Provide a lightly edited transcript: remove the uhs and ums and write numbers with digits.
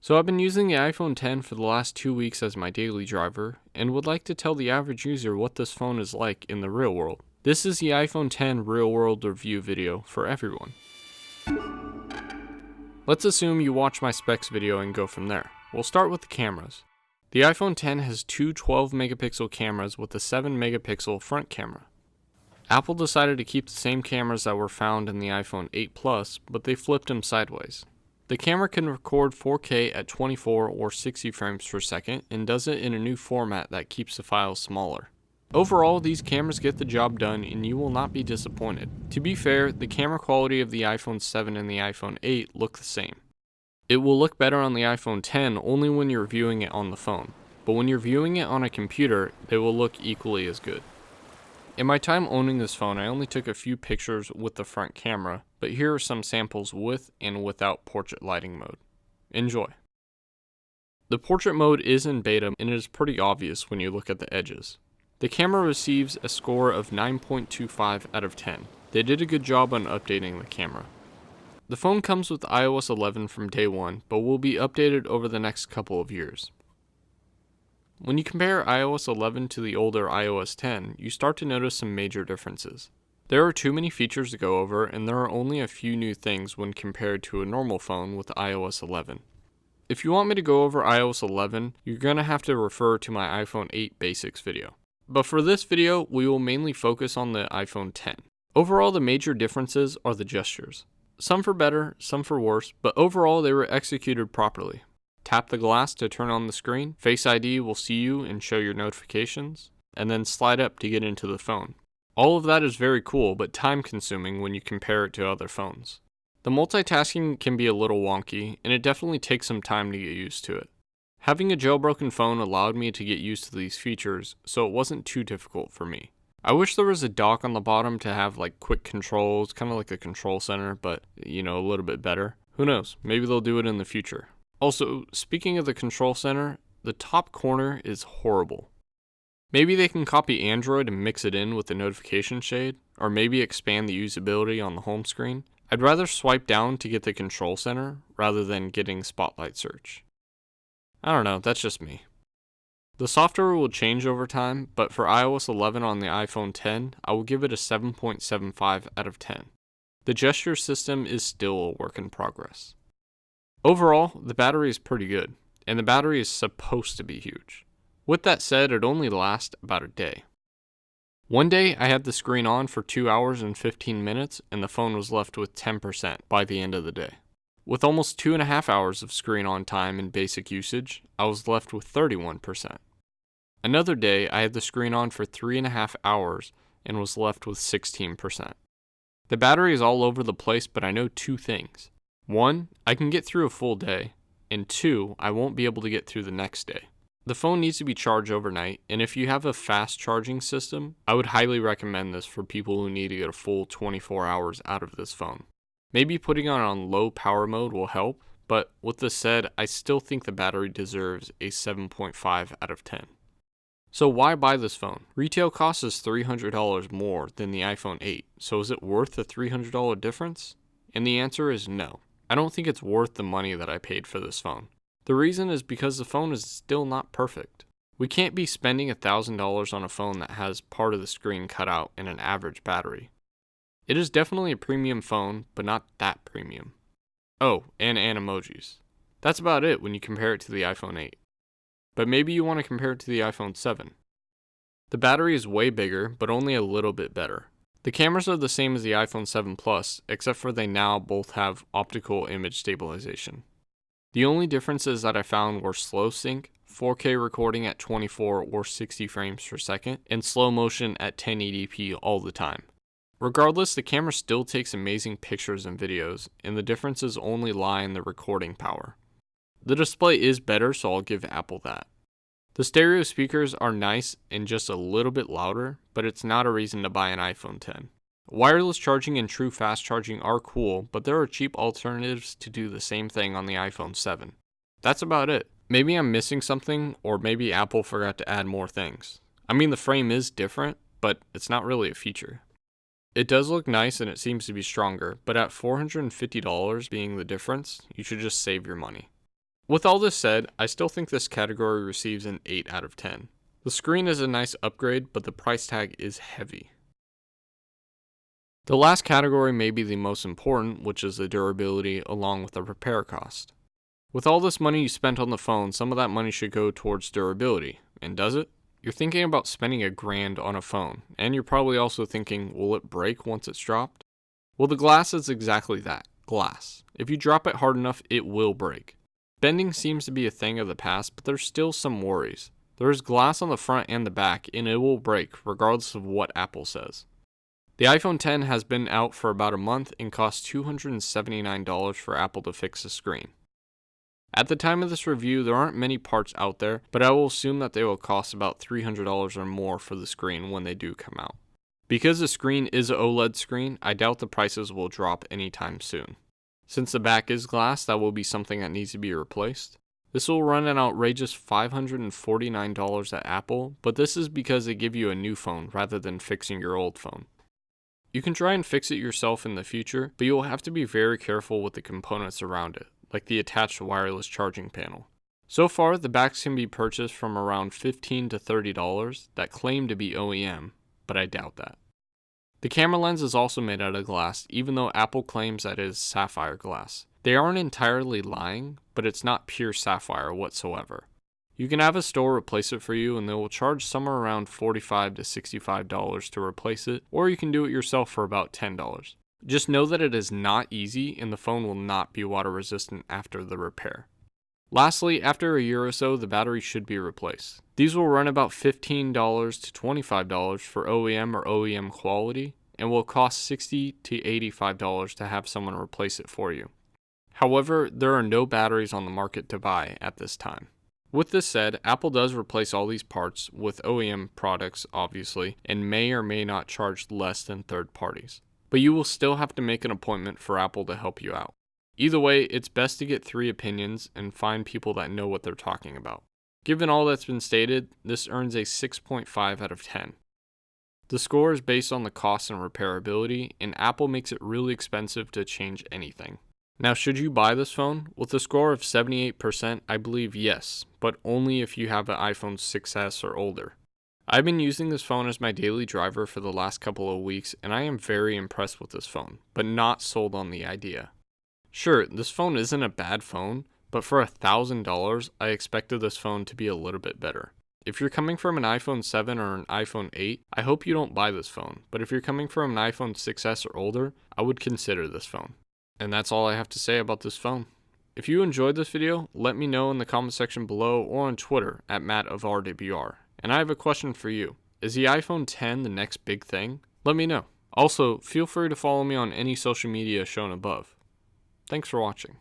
So I've been using the iPhone 10 for the last 2 weeks as my daily driver, and would like to tell the average user what this phone is like in the real world. This is the iPhone 10 real world review video for everyone. Let's assume you watch my specs video and go from there. We'll start with the cameras. The iPhone 10 has two 12 megapixel cameras with a 7 megapixel front camera. Apple decided to keep the same cameras that were found in the iPhone 8 Plus, but they flipped them sideways. The camera can record 4K at 24 or 60 frames per second and does it in a new format that keeps the files smaller. Overall, these cameras get the job done and you will not be disappointed. To be fair, the camera quality of the iPhone 7 and the iPhone 8 look the same. It will look better on the iPhone 10 only when you're viewing it on the phone, but when you're viewing it on a computer, they will look equally as good. In my time owning this phone, I only took a few pictures with the front camera, but here are some samples with and without portrait lighting mode. Enjoy. The portrait mode is in beta and it is pretty obvious when you look at the edges. The camera receives a score of 9.25 out of 10. They did a good job on updating the camera. The phone comes with iOS 11 from day one, but will be updated over the next couple of years. When you compare iOS 11 to the older iOS 10, you start to notice some major differences. There are too many features to go over, and there are only a few new things when compared to a normal phone with iOS 11. If you want me to go over iOS 11, you're going to have to refer to my iPhone 8 basics video. But for this video, we will mainly focus on the iPhone 10. Overall, the major differences are the gestures. Some for better, some for worse, but overall they were executed properly. Tap the glass to turn on the screen, Face ID will see you and show your notifications, and then slide up to get into the phone. All of that is very cool, but time consuming when you compare it to other phones. The multitasking can be a little wonky, and it definitely takes some time to get used to it. Having a jailbroken phone allowed me to get used to these features, so it wasn't too difficult for me. I wish there was a dock on the bottom to have like quick controls, kind of like the control center, but a little bit better. Who knows, maybe they'll do it in the future. Also, speaking of the control center, the top corner is horrible. Maybe they can copy Android and mix it in with the notification shade, or maybe expand the usability on the home screen. I'd rather swipe down to get the control center rather than getting spotlight search. I don't know, that's just me. The software will change over time, but for iOS 11 on the iPhone 10, I will give it a 7.75 out of 10. The gesture system is still a work in progress. Overall, the battery is pretty good, and the battery is supposed to be huge. With that said, it only lasts about a day. One day, I had the screen on for 2 hours and 15 minutes, and the phone was left with 10% by the end of the day. With almost 2.5 hours of screen on time in basic usage, I was left with 31%. Another day, I had the screen on for 3.5 hours and was left with 16%. The battery is all over the place, but I know two things. 1, I can get through a full day, and 2, I won't be able to get through the next day. The phone needs to be charged overnight, and if you have a fast charging system, I would highly recommend this for people who need to get a full 24 hours out of this phone. Maybe putting it on low power mode will help, but with this said, I still think the battery deserves a 7.5 out of 10. So why buy this phone? Retail cost is $300 more than the iPhone 8, so is it worth the $300 difference? And the answer is no. I don't think it's worth the money that I paid for this phone. The reason is because the phone is still not perfect. We can't be spending $1,000 on a phone that has part of the screen cut out and an average battery. It is definitely a premium phone, but not that premium. Oh, and emojis. That's about it when you compare it to the iPhone 8. But maybe you want to compare it to the iPhone 7. The battery is way bigger, but only a little bit better. The cameras are the same as the iPhone 7 Plus, except for they now both have optical image stabilization. The only differences that I found were slow sync, 4K recording at 24 or 60 frames per second, and slow motion at 1080p all the time. Regardless, the camera still takes amazing pictures and videos, and the differences only lie in the recording power. The display is better, so I'll give Apple that. The stereo speakers are nice and just a little bit louder, but it's not a reason to buy an iPhone 10. Wireless charging and true fast charging are cool, but there are cheap alternatives to do the same thing on the iPhone 7. That's about it. Maybe I'm missing something, or maybe Apple forgot to add more things. I mean, the frame is different, but it's not really a feature. It does look nice and it seems to be stronger, but at $450 being the difference, you should just save your money. With all this said, I still think this category receives an 8 out of 10. The screen is a nice upgrade, but the price tag is heavy. The last category may be the most important, which is the durability along with the repair cost. With all this money you spent on the phone, some of that money should go towards durability. And does it? You're thinking about spending $1,000 on a phone, and you're probably also thinking, will it break once it's dropped? Well, the glass is exactly that, glass. If you drop it hard enough, it will break. Bending seems to be a thing of the past, but there's still some worries. There is glass on the front and the back, and it will break regardless of what Apple says. The iPhone X has been out for about a month and costs $279 for Apple to fix the screen. At the time of this review, there aren't many parts out there, but I will assume that they will cost about $300 or more for the screen when they do come out. Because the screen is an OLED screen, I doubt the prices will drop anytime soon. Since the back is glass, that will be something that needs to be replaced. This will run an outrageous $549 at Apple, but this is because they give you a new phone rather than fixing your old phone. You can try and fix it yourself in the future, but you will have to be very careful with the components around it, like the attached wireless charging panel. So far, the backs can be purchased from around $15 to $30 that claim to be OEM, but I doubt that. The camera lens is also made out of glass, even though Apple claims that it is sapphire glass. They aren't entirely lying, but it's not pure sapphire whatsoever. You can have a store replace it for you and they will charge somewhere around $45 to $65 to replace it, or you can do it yourself for about $10. Just know that it is not easy and the phone will not be water resistant after the repair. Lastly, after a year or so, the battery should be replaced. These will run about $15 to $25 for OEM or OEM quality and will cost $60 to $85 to have someone replace it for you. However, there are no batteries on the market to buy at this time. With this said, Apple does replace all these parts with OEM products, obviously, and may or may not charge less than third parties. But you will still have to make an appointment for Apple to help you out. Either way, it's best to get 3 opinions and find people that know what they're talking about. Given all that's been stated, this earns a 6.5 out of 10. The score is based on the cost and repairability, and Apple makes it really expensive to change anything. Now, should you buy this phone? With a score of 78%, I believe yes, but only if you have an iPhone 6s or older. I've been using this phone as my daily driver for the last couple of weeks, and I am very impressed with this phone, but not sold on the idea. Sure, this phone isn't a bad phone, but for $1,000, I expected this phone to be a little bit better. If you're coming from an iPhone 7 or an iPhone 8, I hope you don't buy this phone, but if you're coming from an iPhone 6s or older, I would consider this phone. And that's all I have to say about this phone. If you enjoyed this video, let me know in the comment section below or on Twitter at MattofRWR. And I have a question for you. Is the iPhone X the next big thing? Let me know. Also, feel free to follow me on any social media shown above. Thanks for watching.